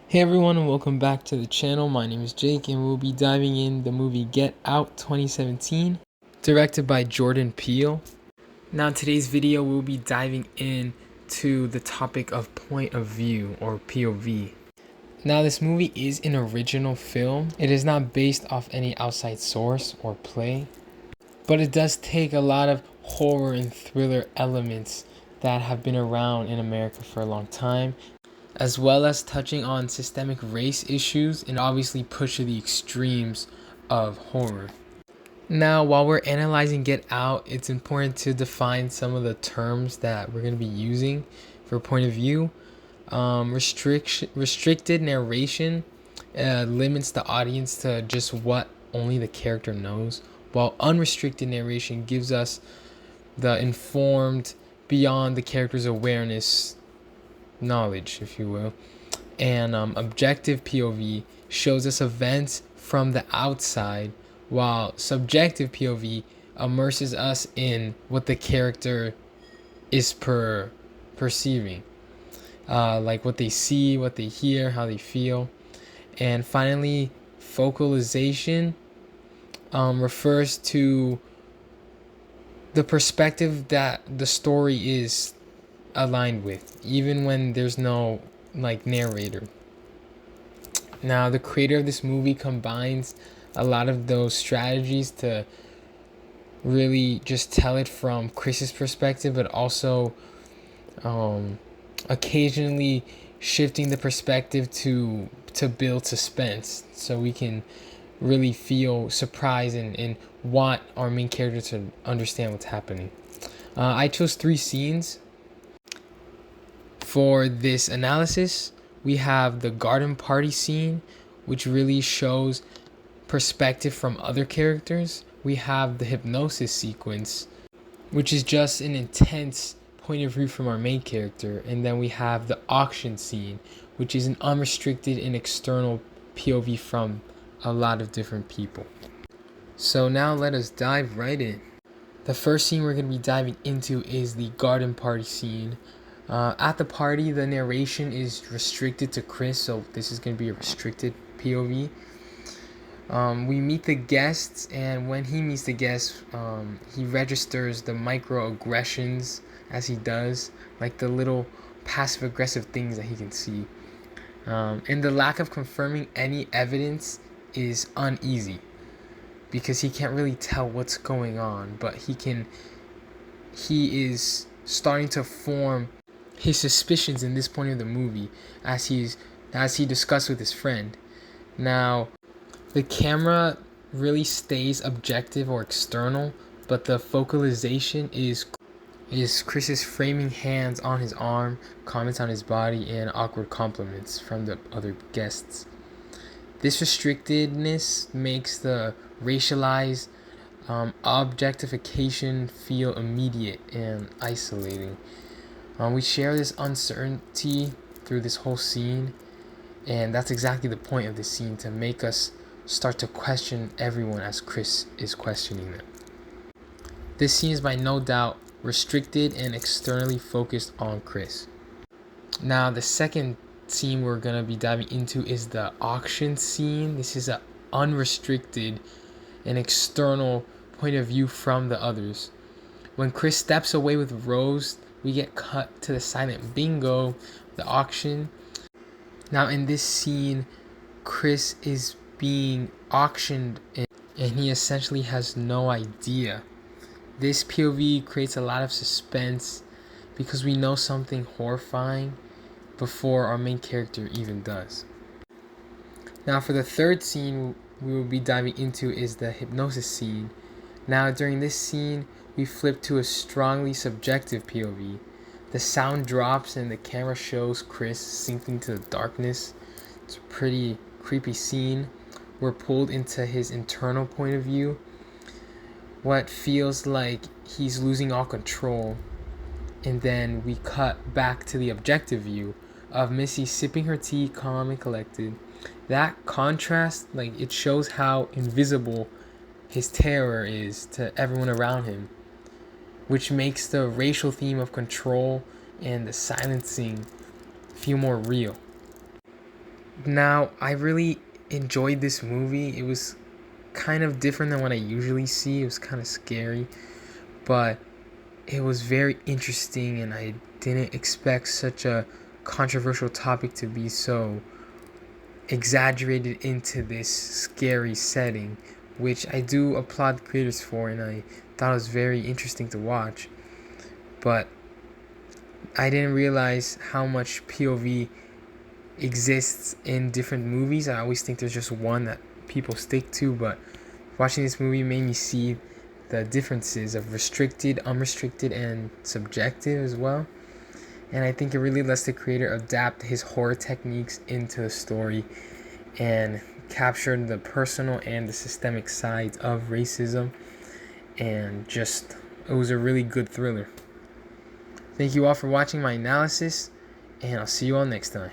Hey everyone, and welcome back to the channel. My name is Jake and we'll be diving in the movie Get Out 2017, directed by Jordan Peele. Now in today's video we'll be diving into the topic of point of view, or POV. Now this movie is an original film. It is not based off any outside source or play, but it does take a lot of horror and thriller elements that have been around in America for a long time, as well as touching on systemic race issues and obviously push to the extremes of horror. Now, while we're analyzing Get Out, it's important to define some of the terms that we're going to be using for point of view. Restricted narration limits the audience to just what only the character knows, while unrestricted narration gives us the informed, beyond the character's awareness knowledge, if you will. And objective POV shows us events from the outside, while subjective POV immerses us in what the character is perceiving, like what they see, what they hear, how they feel. And finally, focalization refers to the perspective that the story is aligned with, even when there's no narrator. Now, the creator of this movie combines a lot of those strategies to really just tell it from Chris's perspective, but also occasionally shifting the perspective to build suspense, so we can really feel surprised and want our main character to understand what's happening. I chose 3 scenes for this analysis. We have the garden party scene, which really shows perspective from other characters. We have the hypnosis sequence, which is just an intense point of view from our main character. And then we have the auction scene, which is an unrestricted and external POV from a lot of different people. So now let us dive right in. The first scene we're going to be diving into is the garden party scene. At the party, the narration is restricted to Chris, so this is going to be a restricted POV. We meet the guests, and when he meets the guests, he registers the microaggressions as he does, like the little passive-aggressive things that he can see. And the lack of confirming any evidence is uneasy, because he can't really tell what's going on, but he is starting to form his suspicions in this point of the movie as he discussed with his friend. Now, the camera really stays objective or external, but the focalization is Chris's framing hands on his arm, comments on his body, and awkward compliments from the other guests. This restrictedness makes the racialized objectification feel immediate and isolating. We share this uncertainty through this whole scene, and that's exactly the point of this scene, to make us start to question everyone as Chris is questioning them. This scene is by no doubt restricted and externally focused on Chris. Now, the second scene we're going to be diving into is the auction scene. This is an unrestricted and external point of view from the others. When Chris steps away with Rose, we get cut to the silent bingo, the auction. Now in this scene, Chris is being auctioned and he essentially has no idea. This POV creates a lot of suspense because we know something horrifying before our main character even does. Now for the third scene we will be diving into is the hypnosis scene. Now during this scene, we flip to a strongly subjective POV. The sound drops and the camera shows Chris sinking to the darkness. It's a pretty creepy scene. We're pulled into his internal point of view, what feels like he's losing all control. And then we cut back to the objective view of Missy sipping her tea, calm and collected. That contrast, it shows how invisible his terror is to everyone around him, which makes the racial theme of control and the silencing feel more real. Now, I really enjoyed this movie. It was kind of different than what I usually see. It was kind of scary, but it was very interesting, and I didn't expect such a controversial topic to be so exaggerated into this scary setting, which I do applaud creators for, and I thought it was very interesting to watch. But I didn't realize how much POV exists in different movies. I always think there's just one that people stick to, but watching this movie made me see the differences of restricted, unrestricted, and subjective as well. And I think it really lets the creator adapt his horror techniques into the story and capture the personal and the systemic sides of racism. And just, it was a really good thriller. Thank you all for watching my analysis, and I'll see you all next time.